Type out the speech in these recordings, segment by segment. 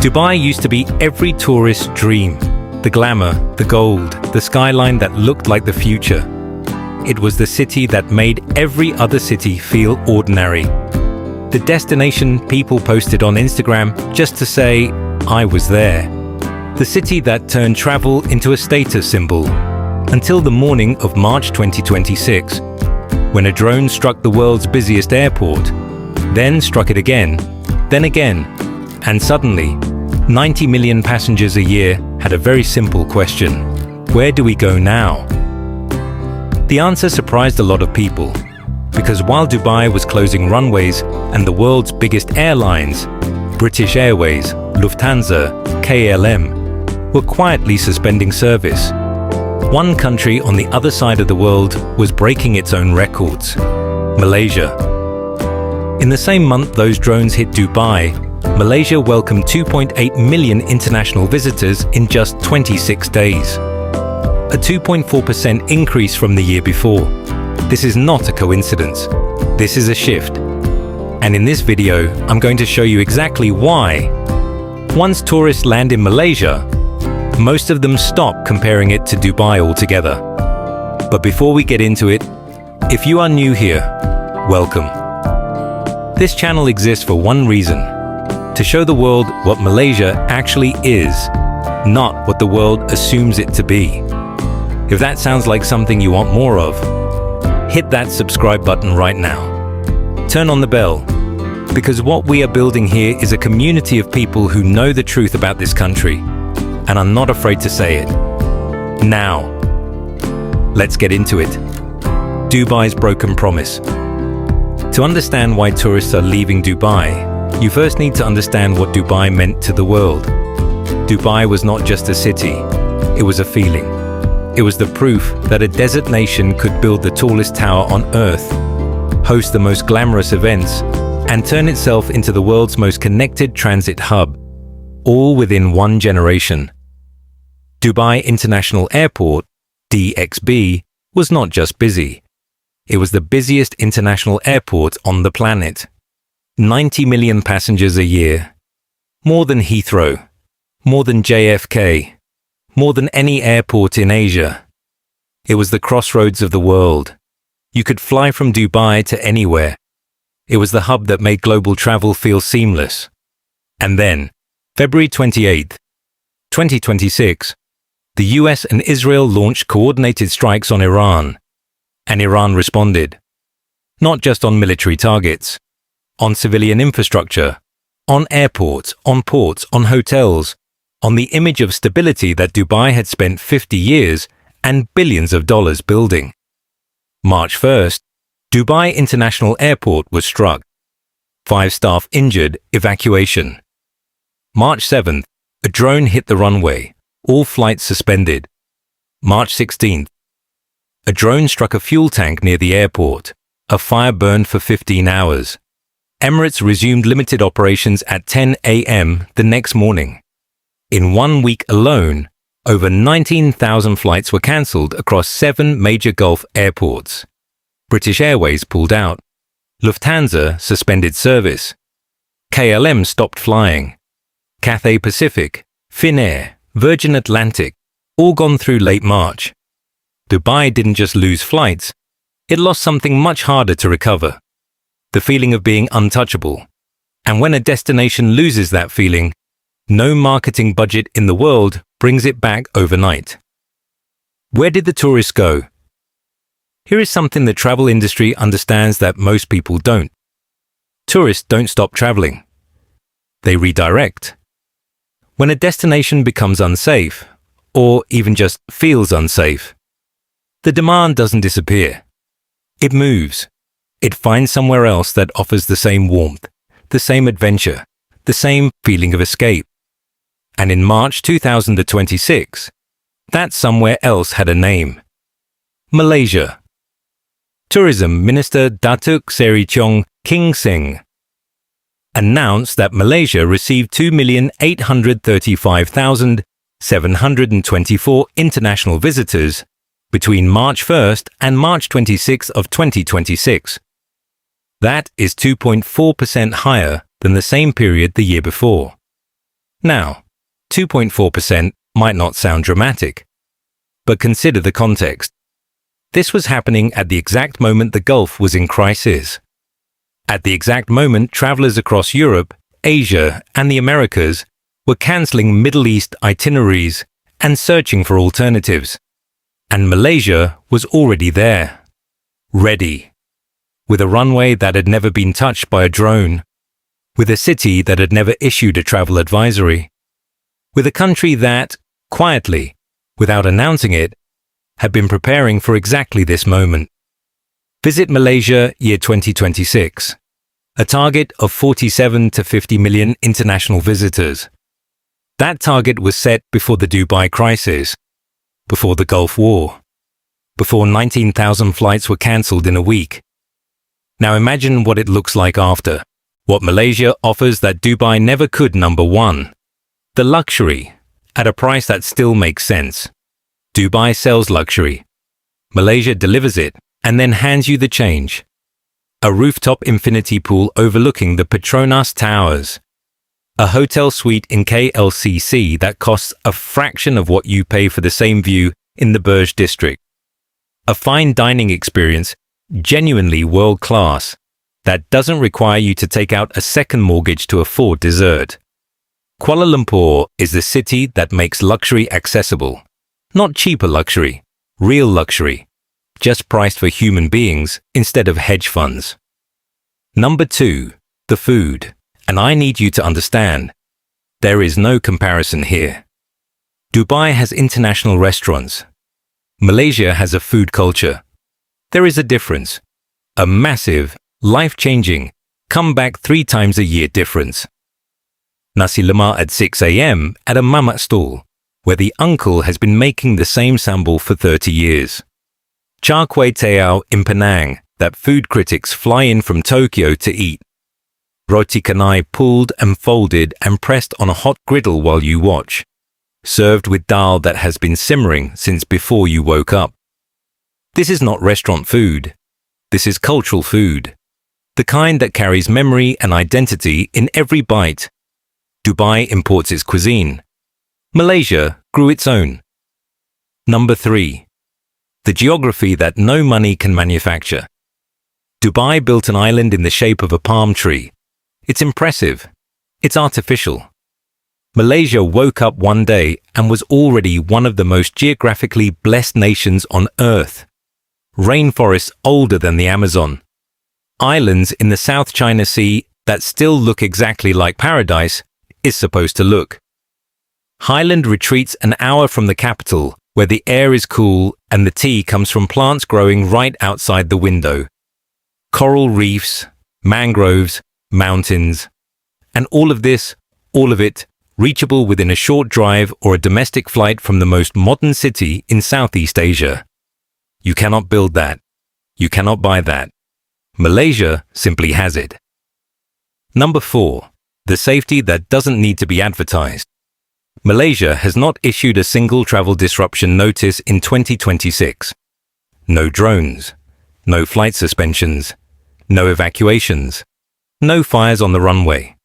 Dubai used to be every tourist's dream. The glamour, the gold, the skyline that looked like the future. It was the city that made every other city feel ordinary. The destination people posted on Instagram just to say, "I was there." The city that turned travel into a status symbol. Until the morning of March 2026, when a drone struck the world's busiest airport, then struck it again, and suddenly, 90 million passengers a year had a very simple question: where do we go now? The answer surprised a lot of people, because while Dubai was closing runways and the world's biggest airlines, British Airways, Lufthansa, KLM, were quietly suspending service. One country on the other side of the world was breaking its own records: Malaysia. In the same month those drones hit Dubai, Malaysia welcomed 2.8 million international visitors in just 26 days. A 2.4% increase from the year before. This is not a coincidence. This is a shift. And in this video, I'm going to show you exactly why. Once tourists land in Malaysia, most of them stop comparing it to Dubai altogether. But before we get into it, if you are new here, welcome. This channel exists for one reason: to show the world what Malaysia actually is, not what the world assumes it to be. If that sounds like something you want more of, hit that subscribe button right now. Turn on the bell, because what we are building here is a community of people who know the truth about this country, and are not afraid to say it. Now, let's get into it. Dubai's broken promise. To understand why tourists are leaving Dubai, you first need to understand what Dubai meant to the world. Dubai was not just a city, it was a feeling. It was the proof that a desert nation could build the tallest tower on Earth, host the most glamorous events, and turn itself into the world's most connected transit hub, all within one generation. Dubai International Airport, DXB, was not just busy. It was the busiest international airport on the planet. 90 million passengers a year. More than Heathrow. More than JFK. More than any airport in Asia. It was the crossroads of the world. You could fly from Dubai to anywhere. It was the hub that made global travel feel seamless. And then, February 28, 2026, the US and Israel launched coordinated strikes on Iran. And Iran responded. Not just on military targets. On civilian infrastructure, on airports, on ports, on hotels, on the image of stability that Dubai had spent 50 years and billions of dollars building. March 1st, Dubai International Airport was struck. 5 staff injured, evacuation. March 7th, a drone hit the runway, all flights suspended. March 16th, a drone struck a fuel tank near the airport. A fire burned for 15 hours. Emirates resumed limited operations at 10 a.m. the next morning. In 1 week alone, over 19,000 flights were cancelled across 7 major Gulf airports. British Airways pulled out. Lufthansa suspended service. KLM stopped flying. Cathay Pacific, Finnair, Virgin Atlantic, all gone through late March. Dubai didn't just lose flights, it lost something much harder to recover. The feeling of being untouchable. And when a destination loses that feeling, no marketing budget in the world brings it back overnight. Where did the tourists go? Here is something the travel industry understands that most people don't. Tourists don't stop traveling. They redirect. When a destination becomes unsafe, or even just feels unsafe, the demand doesn't disappear. It moves. It finds somewhere else that offers the same warmth, the same adventure, the same feeling of escape. And in March 2026, that somewhere else had a name. Malaysia. Tourism Minister Datuk Seri Chong King Sing announced that Malaysia received 2,835,724 international visitors between March 1st and March 26th of 2026. That is 2.4% higher than the same period the year before. Now, 2.4% might not sound dramatic, but consider the context. This was happening at the exact moment the Gulf was in crisis. At the exact moment travelers across Europe, Asia, and the Americas were cancelling Middle East itineraries and searching for alternatives. And Malaysia was already there, ready, with a runway that had never been touched by a drone, with a city that had never issued a travel advisory, with a country that, quietly, without announcing it, had been preparing for exactly this moment. Visit Malaysia Year 2026, a target of 47 to 50 million international visitors. That target was set before the Dubai crisis, before the Gulf War, before 19,000 flights were cancelled in a week. Now imagine what it looks like after. What Malaysia offers that Dubai never could. Number one, the luxury, at a price that still makes sense. Dubai sells luxury. Malaysia delivers it and then hands you the change. A rooftop infinity pool overlooking the Petronas Towers. A hotel suite in KLCC that costs a fraction of what you pay for the same view in the Burj district. A fine dining experience, genuinely world-class, that doesn't require you to take out a second mortgage to afford dessert. Kuala Lumpur is the city that makes luxury accessible. Not cheaper luxury, real luxury, just priced for human beings instead of hedge funds. Number two, the food. And I need you to understand, there is no comparison here. Dubai has international restaurants. Malaysia has a food culture. There is a difference. A massive, life-changing, come back 3 times a year difference. Nasi lemak at 6 a.m. at a mamak stall, where the uncle has been making the same sambal for 30 years. Char kway teow in Penang that food critics fly in from Tokyo to eat. Roti canai pulled and folded and pressed on a hot griddle while you watch. Served with dal that has been simmering since before you woke up. This is not restaurant food. This is cultural food. The kind that carries memory and identity in every bite. Dubai imports its cuisine. Malaysia grew its own. Number 3. The geography that no money can manufacture. Dubai built an island in the shape of a palm tree. It's impressive. It's artificial. Malaysia woke up one day and was already one of the most geographically blessed nations on Earth. Rainforests older than the Amazon. Islands in the South China Sea that still look exactly like paradise is supposed to look. Highland retreats an hour from the capital, where the air is cool and the tea comes from plants growing right outside the window. Coral reefs, mangroves, mountains, and all of it, reachable within a short drive or a domestic flight from the most modern city in Southeast Asia. You cannot build that. You cannot buy that. Malaysia simply has it. Number 4. The safety that doesn't need to be advertised. Malaysia has not issued a single travel disruption notice in 2026. No drones, no flight suspensions, no evacuations, no fires on the runway.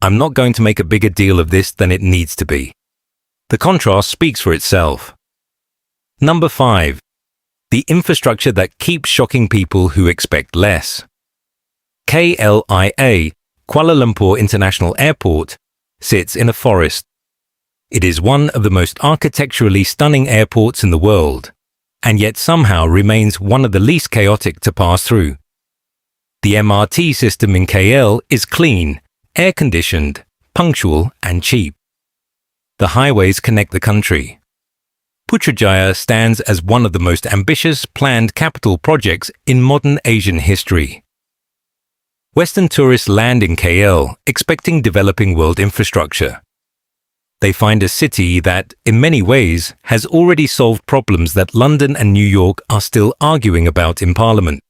I'm not going to make a bigger deal of this than it needs to be. The contrast speaks for itself. Number 5. The infrastructure that keeps shocking people who expect less. KLIA, Kuala Lumpur International Airport, sits in a forest. It is one of the most architecturally stunning airports in the world, and yet somehow remains one of the least chaotic to pass through. The MRT system in KL is clean, air-conditioned, punctual and cheap. The highways connect the country. Putrajaya stands as one of the most ambitious planned capital projects in modern Asian history. Western tourists land in KL expecting developing world infrastructure. They find a city that, in many ways, has already solved problems that London and New York are still arguing about in Parliament.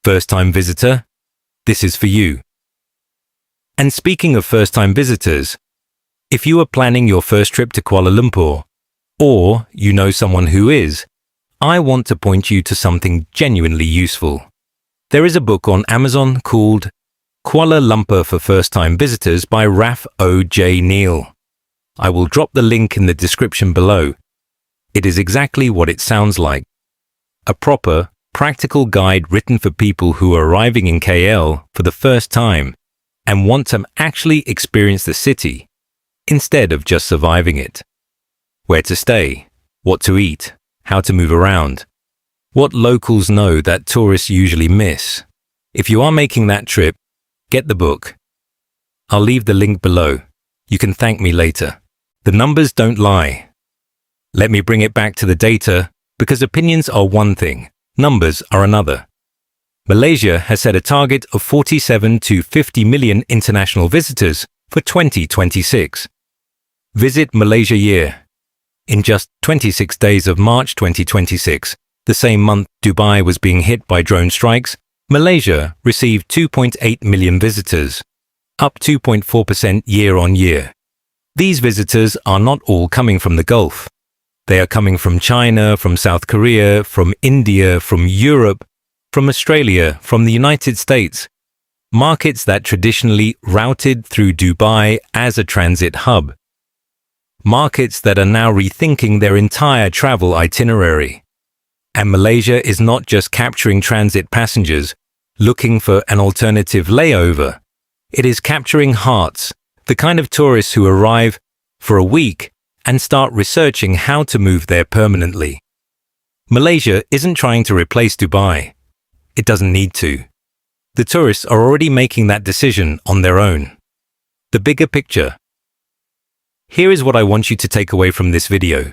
First-time visitor, this is for you. And speaking of first-time visitors, if you are planning your first trip to Kuala Lumpur, or you know someone who is, I want to point you to something genuinely useful. There is a book on Amazon called Kuala Lumpur for First-Time Visitors by Raf O.J. Neal. I will drop the link in the description below. It is exactly what it sounds like. A proper, practical guide written for people who are arriving in KL for the first time and want to actually experience the city, instead of just surviving it. Where to stay, what to eat, how to move around, what locals know that tourists usually miss. If you are making that trip, get the book. I'll leave the link below. You can thank me later. The numbers don't lie. Let me bring it back to the data, because opinions are one thing, numbers are another. Malaysia has set a target of 47 to 50 million international visitors for 2026. Visit Malaysia Year. In just 26 days of March 2026, the same month Dubai was being hit by drone strikes, Malaysia received 2.8 million visitors, up 2.4% year-on-year. These visitors are not all coming from the Gulf. They are coming from China, from South Korea, from India, from Europe, from Australia, from the United States, markets that traditionally routed through Dubai as a transit hub. Markets that are now rethinking their entire travel itinerary. And Malaysia is not just capturing transit passengers looking for an alternative layover. It is capturing hearts, the kind of tourists who arrive for a week and start researching how to move there permanently. Malaysia isn't trying to replace Dubai. It doesn't need to. The tourists are already making that decision on their own. The bigger picture. Here is what I want you to take away from this video.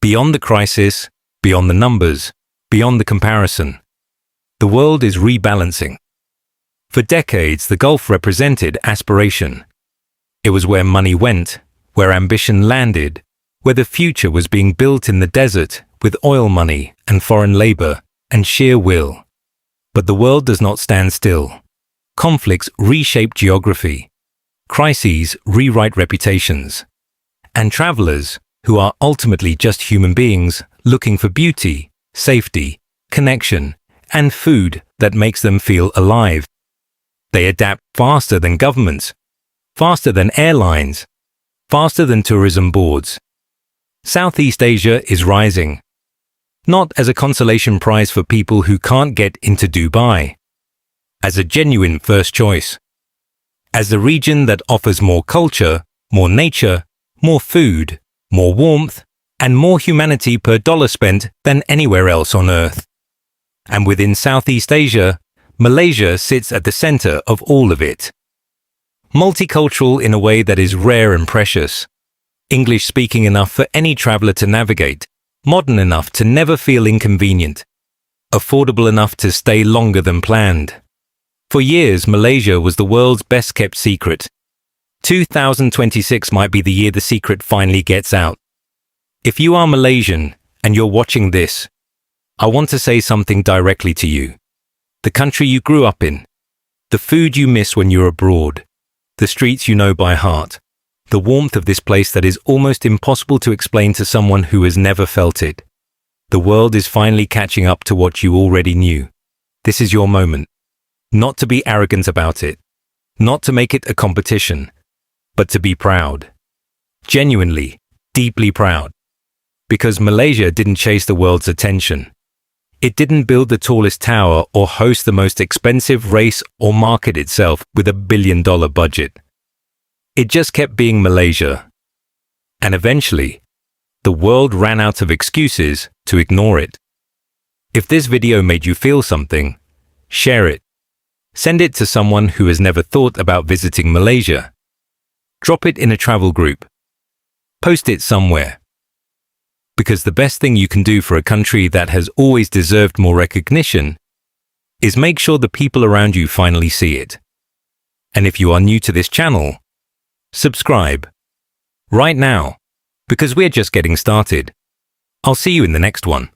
Beyond the crisis, beyond the numbers, beyond the comparison, the world is rebalancing. For decades, the Gulf represented aspiration. It was where money went, where ambition landed, where the future was being built in the desert with oil money and foreign labor and sheer will. But the world does not stand still. Conflicts reshape geography. Crises rewrite reputations. And travelers, who are ultimately just human beings looking for beauty, safety, connection, and food that makes them feel alive. They adapt faster than governments, faster than airlines, faster than tourism boards. Southeast Asia is rising. Not as a consolation prize for people who can't get into Dubai, as a genuine first choice, as the region that offers more culture, more nature, more food, more warmth, and more humanity per dollar spent than anywhere else on Earth. And within Southeast Asia, Malaysia sits at the center of all of it. Multicultural in a way that is rare and precious, English-speaking enough for any traveler to navigate, modern enough to never feel inconvenient, affordable enough to stay longer than planned. For years, Malaysia was the world's best-kept secret. 2026 might be the year the secret finally gets out. If you are Malaysian and you're watching this, I want to say something directly to you. The country you grew up in, the food you miss when you're abroad, the streets you know by heart, the warmth of this place that is almost impossible to explain to someone who has never felt it. The world is finally catching up to what you already knew. This is your moment. Not to be arrogant about it, not to make it a competition, but to be proud. Genuinely, deeply proud. Because Malaysia didn't chase the world's attention. It didn't build the tallest tower or host the most expensive race or market itself with $1 billion budget. It just kept being Malaysia. And eventually, the world ran out of excuses to ignore it. If this video made you feel something, share it. Send it to someone who has never thought about visiting Malaysia. Drop it in a travel group. Post it somewhere. Because the best thing you can do for a country that has always deserved more recognition is make sure the people around you finally see it. And if you are new to this channel, subscribe right now, because we're just getting started. I'll see you in the next one.